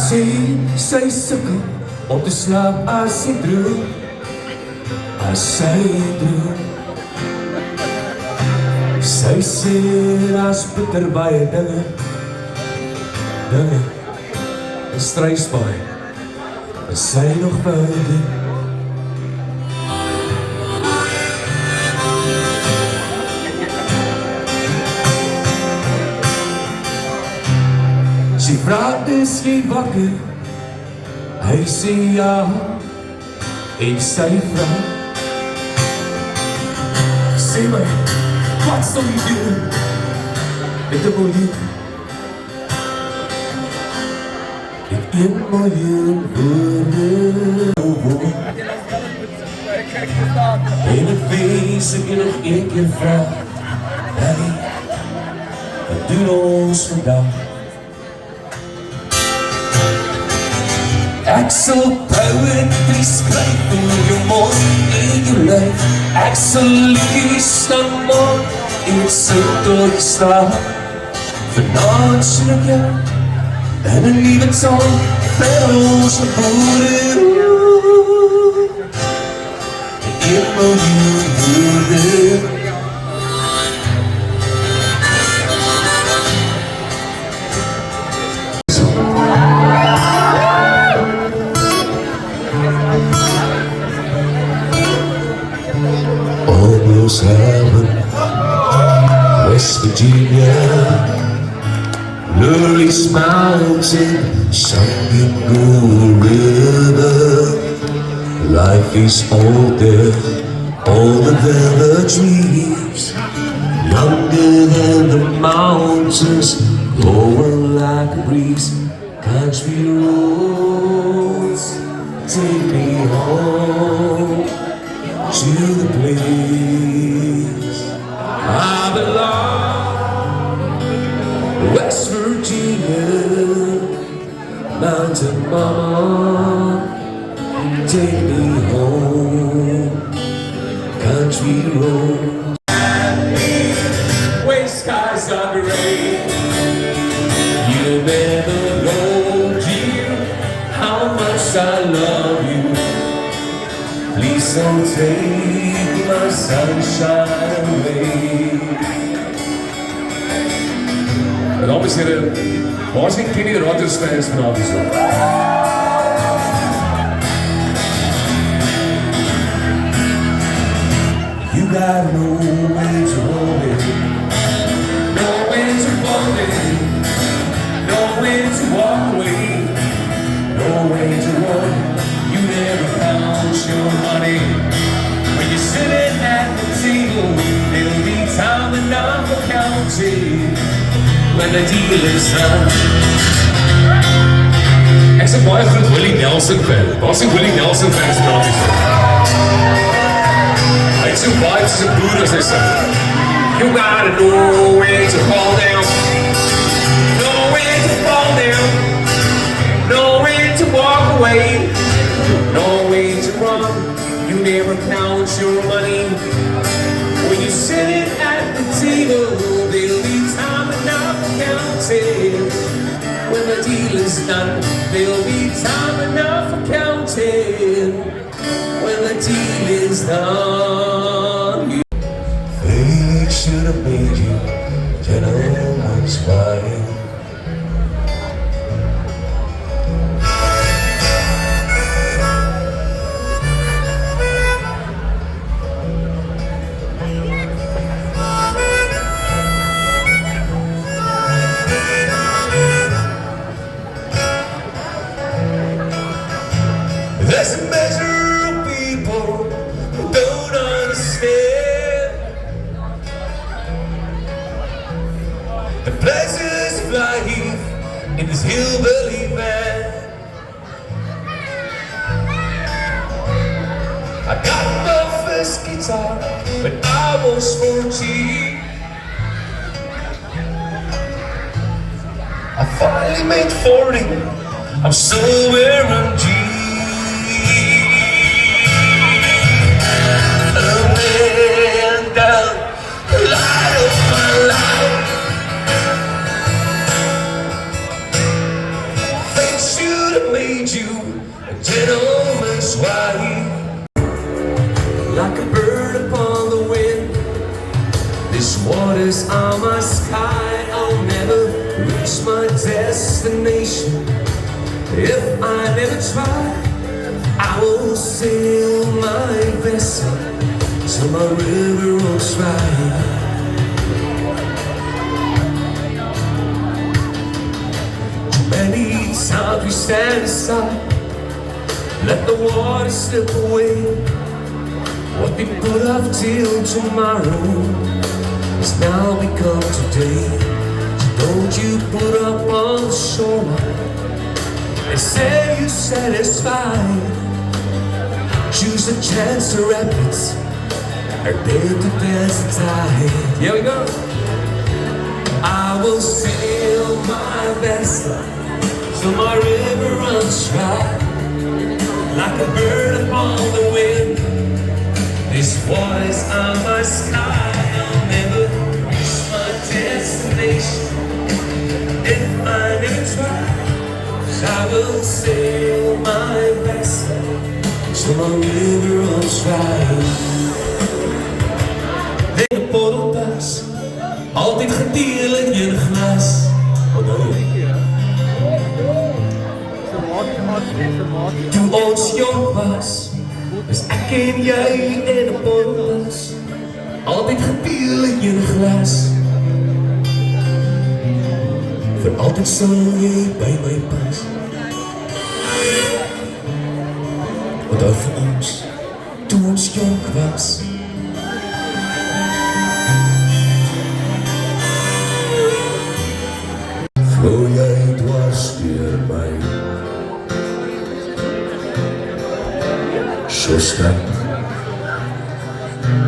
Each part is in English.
Sy sukkel om te slaap as sy droom, Sy sê daar's bitter baie dinge in Struisbaai wat sy nog wou doen. Sy vra is jy wakker, hy sê ja, en sy vra, sê my, wat sal jy doen met 1 miljoen? Met 1 miljoen woorde. En ek wees ek jy nog een keer vraag, hey, wat doen ons vandag? Ek sal poetry skryf in jou mond en jou lyf. Ek sal liedjies dan maak en ek sal tot die straat. Vanavond sien ek jou in 'n nuwe song vir ons geboorte. 1 miljoen woorde. Almost heaven, West Virginia, Lurie's Mountain, Sangingo River. Life is older than the trees, younger than the mountains, blowing like a breeze. Country roads, take me home to the place I belong. West Virginia, Mountain Mama, take me home. Country road, way skies are gray. You never know, dear, how much I love you. Please don't take my sunshine away. Dames en heren, waar is die Kenny Rogers fans vanavond zo? You got no way to hold it, no way to fold it, no way to walk away, no way to run. You never count your money. When you're sitting at the table, there'll be time enough for counting when the deal is done. Ek's 'n baie groot Willie Nelson fan. Waar's die Willie Nelson fans vanavond? Hy is so baie soos 'n boer as hy sê. You gotta know where to fall down, know where to fall down, know where to walk away, no way to run. You never count your money. When you're sitting at the table, there'll be time enough for counting. When the deal is done, there'll be time enough for counting. When the deal is done. Fate should have made you gentleman's wife. There's a measure of people who don't understand the pleasures of life in this hillbilly van. I got my first guitar when I was 14. I finally made 40. I'm still wearing jeans. Thanks you If I never try, I will sail my vessel till my river runs dry. Many times we stand aside, let the water slip away. What we put off till tomorrow has now become today. So don't you put up on the shoreline and say you're satisfied. Choose a chance to rapids or dare to dance the tide. Here we go. I will sail my vessel till my river runs dry. Like a bird upon the wind, these waters are my sky. I'll never reach my destination if I never try. I will sail my vessel till my river runs dry. In de borreltas, altijd gedeel in je glas. Toen ons jong was, dus ek en jy in een borreltas, altyd gedeel in jou glas. Vir altyd sal jy by my pas. Onthou vir ons, toe ons jong was. Vloei jy dwars deur my, so stap,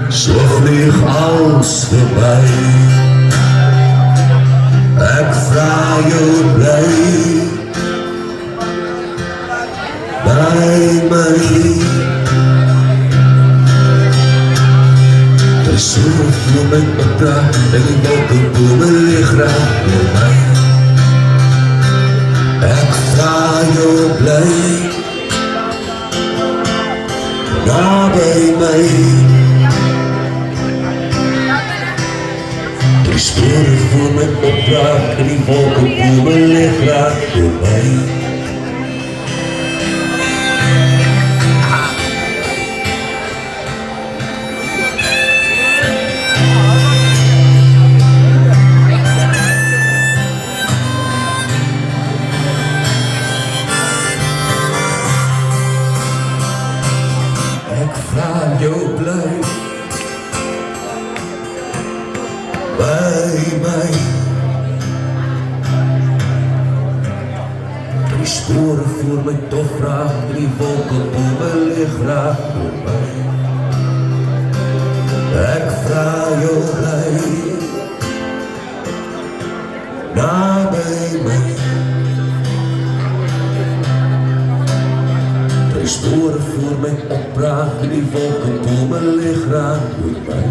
so vlieg alles voorbij. Ek vraag jou bly by my. Die soort vloem met my praat en die wolkenbome leeg raak door my. Ek vraag jou bly daar by my. Die spore voor my opraak en die wolkenbome leeg raak door my. Ek vraag jou bly by my. Die spore voor my tof raak, die wolkenbome leeg raak door my. Ek vraag jou bly naby my. Die spore voor my opraak, die wolkenbome leeg raak door my.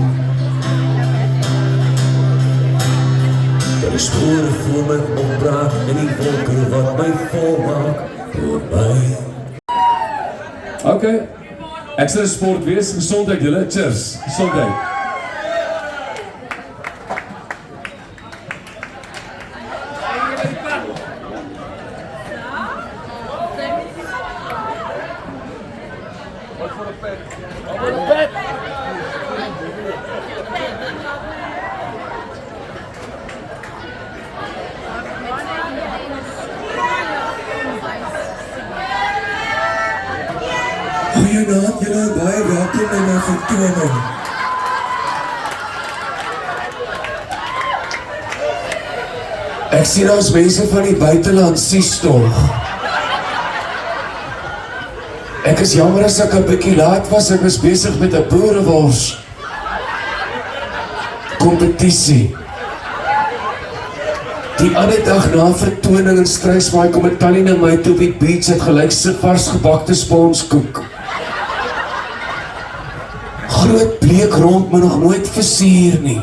Die spore voor my opraak en die wolke wat my volmaak door my. Okay, ek sal sport wees, gezondheid julle, cheers, gezondheid. Goeienaand julle, baie welkom in my vertoning. Ek sien ons mense van die buiteland sies tog. Ek is jammer as ek 'n bietjie laat was, ek was besig met 'n boerewors kompetisie. Die ander dag na vertoning in Struisbaai kom 'n tannie na my toe op die beach, het gelyk so vars gebakte sponskoek. Groot bleek rond, maar nog nooit versier nie.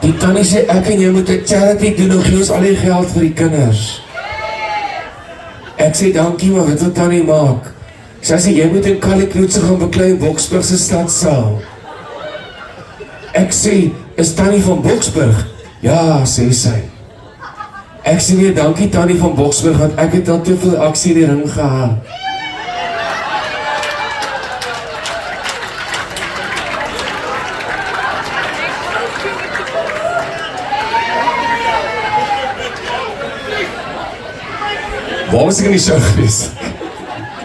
Die tannie sê ek en jy moet 'n charity doen, en gee ons al die geld vir die kinders. Ek sê dankie, maar wat wil tannie maak? Sy sê jy moet in Kalliknoetse gaan beklei in Boksburg se stadsaal. Ek sê, is tannie van Boksburg? Ja, sê sy. Ek sê weer dankie Tannie van Boksburg, want ek het al te veel aksie in die ring gehad. Waar was ek in die show gewees?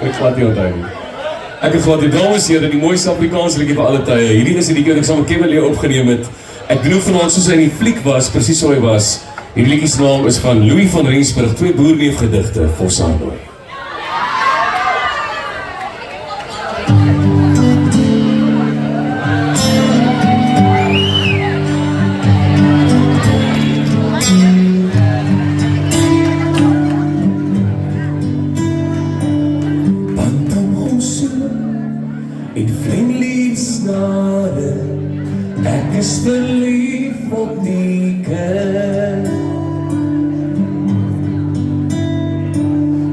Ek glad nie onthou nie. Ek het glad die dames hier, die mooiste Afrikaanse liedjie vir alle tye. Hierdie is die liedjie wat ek saam met Kevin Lee opgeneem het. Ek doen vanaand soos hy in die fliek was, presies so hy was. Hierdie liedjie se naam is van Louis van Rensburg, 2 boerneefgedigte vir Sandoy. En vriendlief snade, ek is verlief op die kind.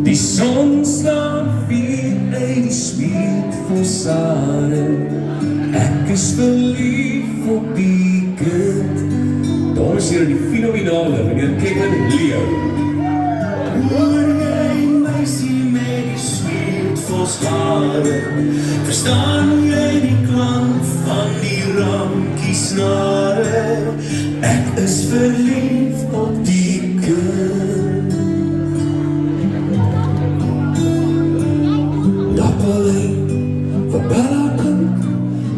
Die son slaan vier uit die spiet vol sade, ek is verlief op die kind. Dames en heren, die fenomenale meneer Kevin Lee. Hoor jy meisie met die spiet vol sade, verstaan jy die klank van die rankiesnare? Ek is verlief op die kind. Dapperling, vir Bella kind,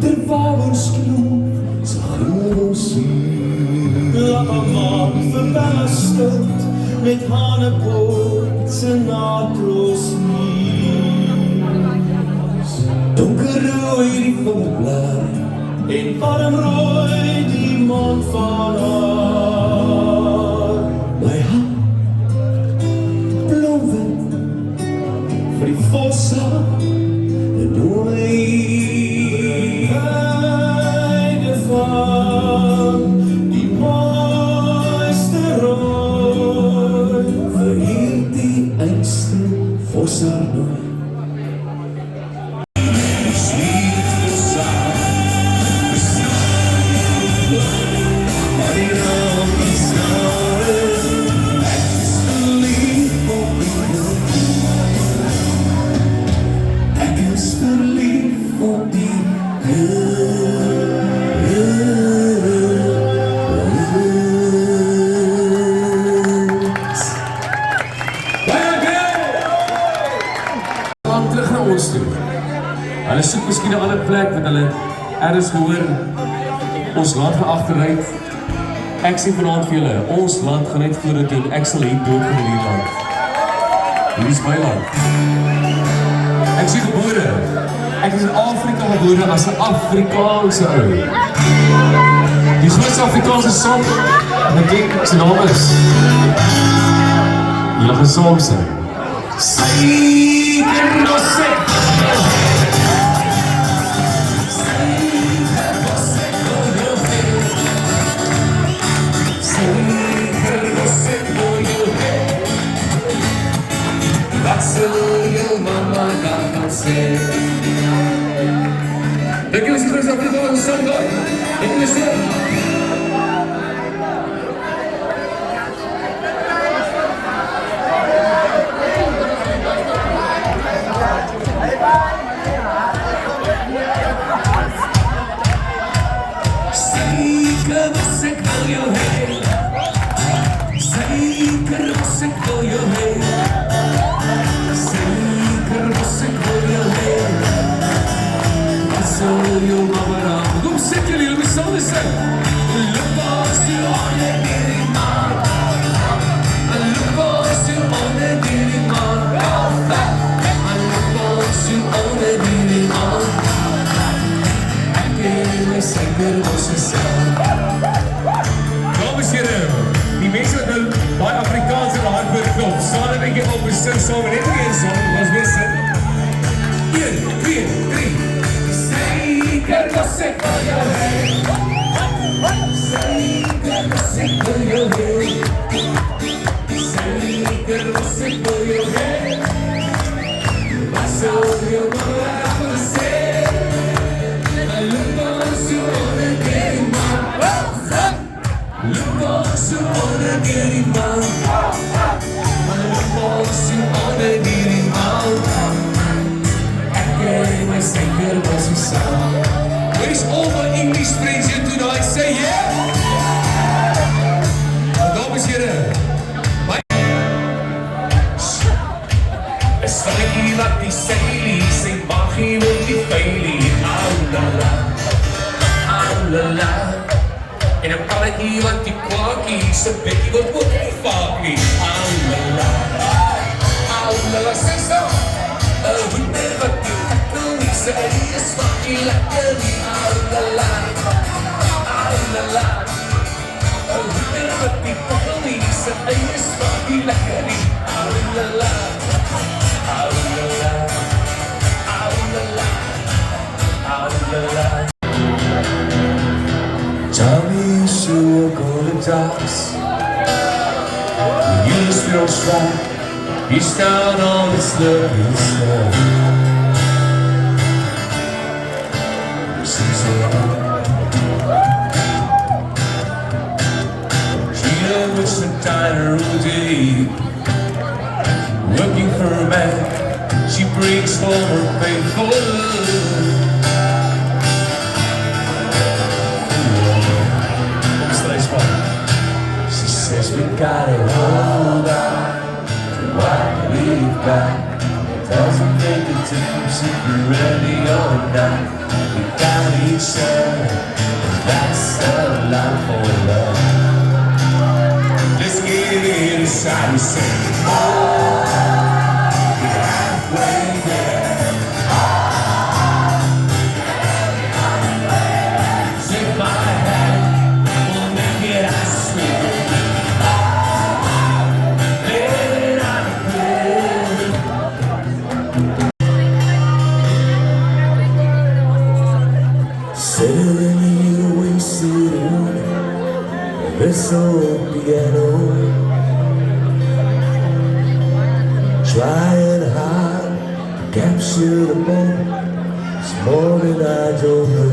terwyl ons kloof, sy gul sien. Laat maak vir Bella stut, met Hanepoort sy natros nies. Donker rooi die vingerblaar, en warm rooi die mond van haar. My hand, bloemwind, vir die vossa, en nooi. Heide van die mooiste rooi, vir hierdie einste vossa nooi. Terug na ons toe. Hulle soek miskien 'n ander plek wat hulle ergens gehoor ons land gaan agteruit. Ek sê vanaand vir julle, ons land gaan net vorentoe en ek sal hier doodgaan in hierdie land. Hier is my land. Ek is gebore. Ek is in Afrika gebore as 'n Afrikaanse ou. Die grootste Afrikaanse sang wat ek ken, sy naam is. Julle gaan saam sing. Seker no sé. Wat sal jou mama daarvan sê? Dink jy is die grootste Afrikaanse sang daai? Ek is dit. Zeker was ik wil jou heen. Zeker was ik wil jou heen. Zeker was ik wil jou heen. Wat zal jou mama raken? Kom zit jullie, jullie zullen zijn. Look als je onder die man. Look als je onder die man. Look als je onder die man. Zeker was ik zelf. Dames en heren, die mensen wat nou baie Afrikaans in de hardwoord klop, staan een beetje op en sing samen, net weer een song, was weer sin. 1, 2, 3. Zeker was ik wil jou heen. Zeker was ik wil jou heen. Zeker was ik wil jou heen. Wat zou je mama daarvan zeggen? Look als je onder die man. Look als je onder die man. Where's all my English friends here tonight? Say yeah! Dames en heren, my... Is vingetjie wat die seilie, sy maggie wil die veilie. Au la la, au la la. En 'n palletjie wat die kwaakie, sy bekkie wil ook nie vaakie. Au la la, au la la, sê so. 'n hoender wat die kakkelie, sy eie smakkie lekker nie. Au la la, au la la. 'n hoender wat die kakkelie, sy eie smakkie lekker nie. Au la la. Au la la, au la la, au la la. Tommy sure golden tops. You still try. He's down on his lovely snow. She's she was a diner all day, working for a man. She brings home her faithful love. She says we gotta hold on to what we've got. Doesn't make a difference if you're ready or not. We got each other, and that's a lot for love. Let's get it inside and say, oh, we're halfway there. Take my hand, we'll make it, I swear. Sitting here wasting this old piano, trying hard to capture the moment. This morning I don't know.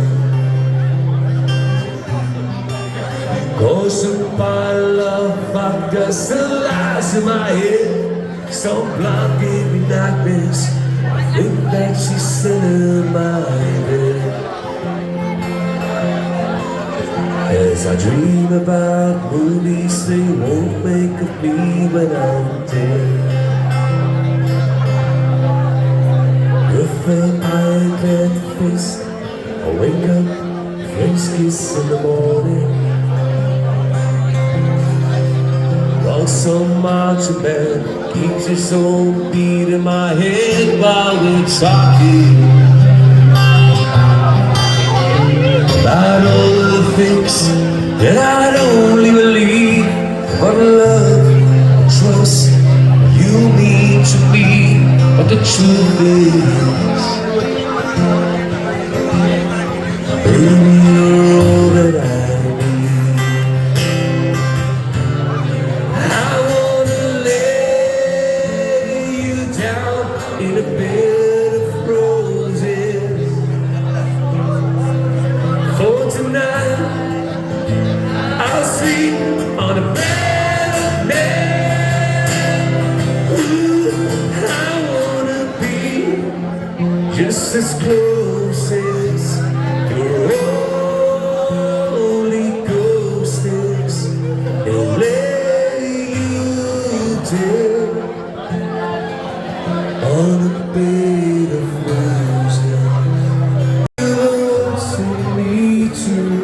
Cause my love, I've got some lies in my head. Some blind baby nightmares. I think that she's sitting my bed. As I dream about movies they won't make of me when I'm dead. With an eye can't face, I wake up, French kiss in the morning. Wrong some marching band keeps its own beat in my head while we're talking about all the things that I'd only believe. What love, trust you mean to me. But the truth is, baby, you're all that I need. I wanna lay you down in a bed of roses. For tonight, I'll sleep on a bed of nails. Ooh, I wanna be just as close as your Holy Ghost is, and lay you down on a bed of roses. To me too.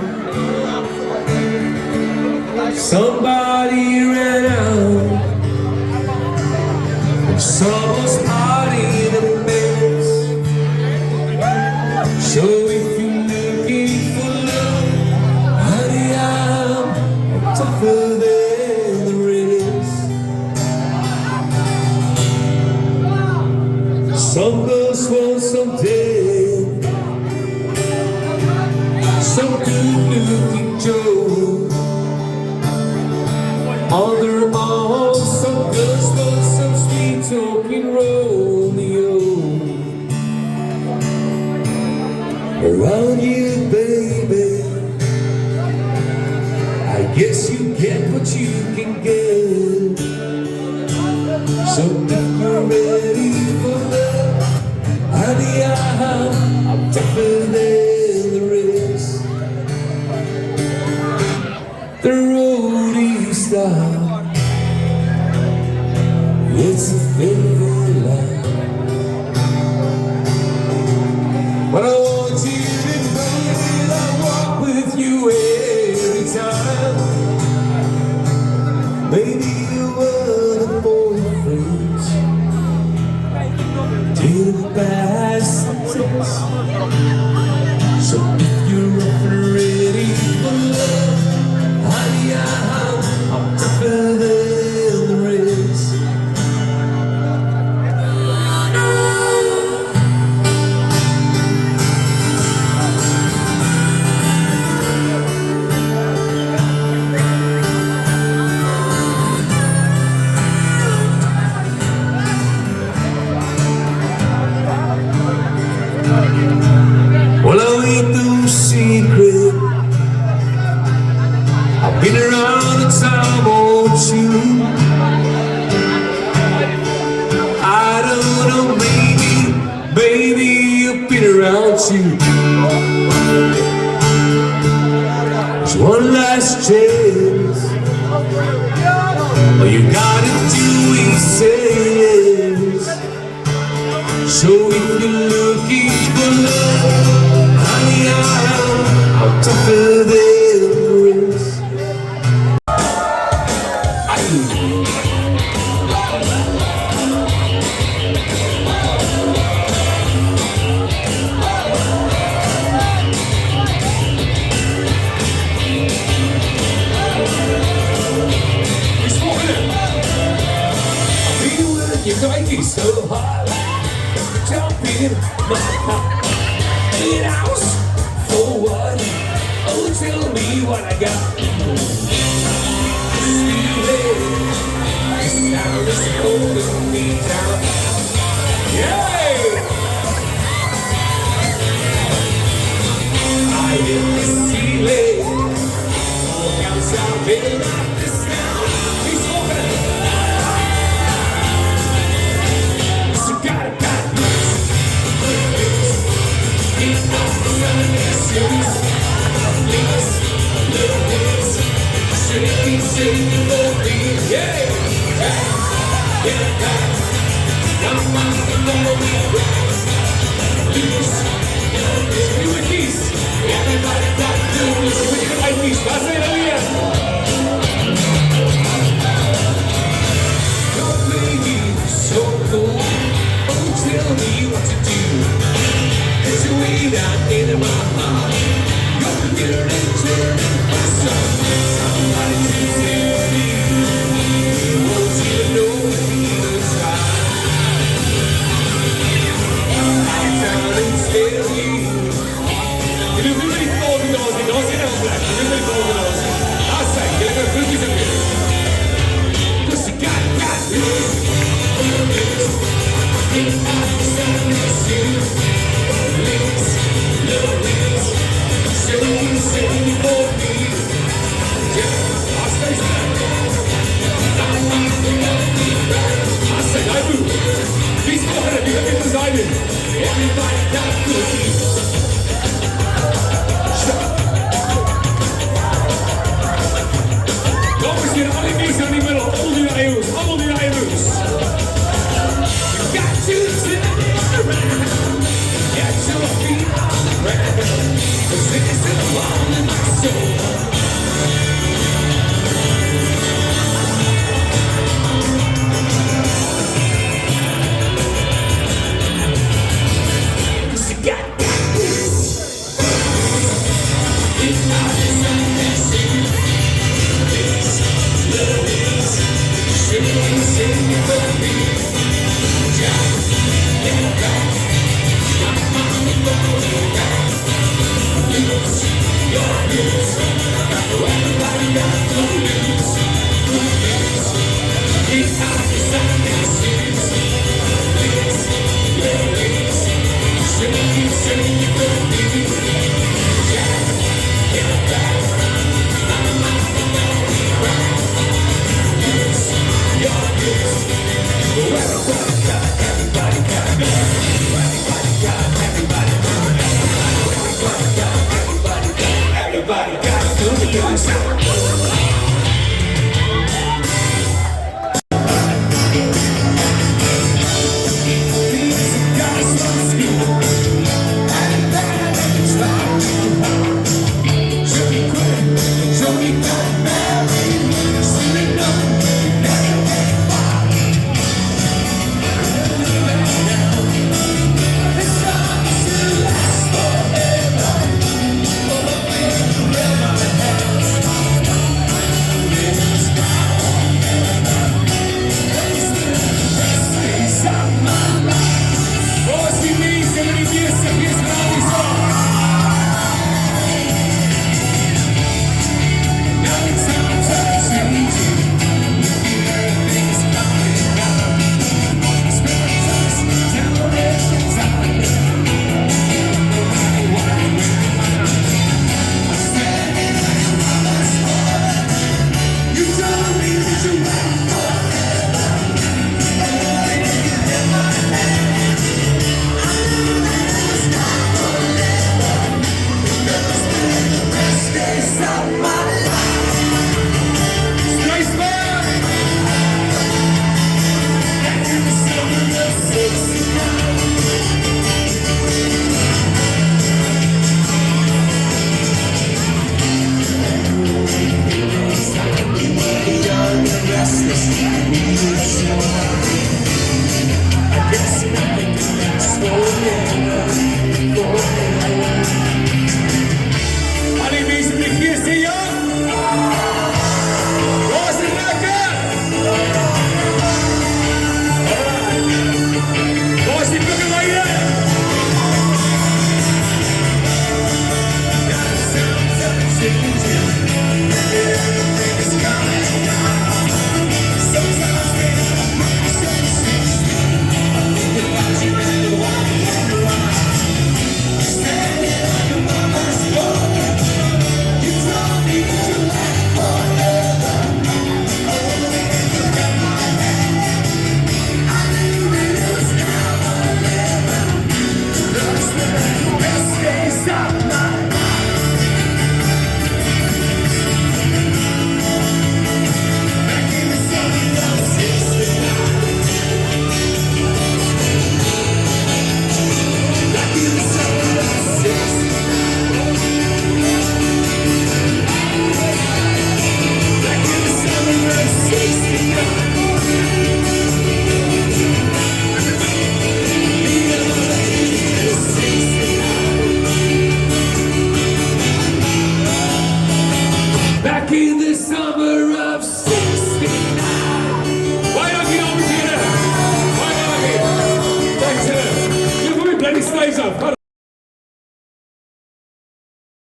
Somebody ran out of someone's party in a mess. So if you're looking for love, honey, I'm tougher than the rest. Some girls want some dead, some good-looking Joe. On their own, some girls want some sweet-talking Romeo. Around you, baby, I guess you get what you can get. So if you're ready for love, honey, I'm tougher than the rest. last chance. All you gotta do is say yes. So if you're looking for love, honey, I'm tougher than rest. You might be so hard, jump in my car. 8 hours for what? Oh, tell me what I got. Stealing, the sound is holding me down. Yeah! I hit the ceiling, walk outside, baby, not this sound. He's walking. Tell me what to do. There's a way down into my heart. You're getting into my soul. Somebody to save me. You won't even know if you even try. I'm down and tell you. If you really fall in those, you don't see them black. If you really fall in those, I say, get a cookies in here. Cause you got me. Everybody got cookies. Jongens, hier alle mensen in die middel, allemaal die naar Eeuws, allemaal die naar Eeuws. You got to turn around, get your feet on the ground, 'cause this is the one in my soul. It's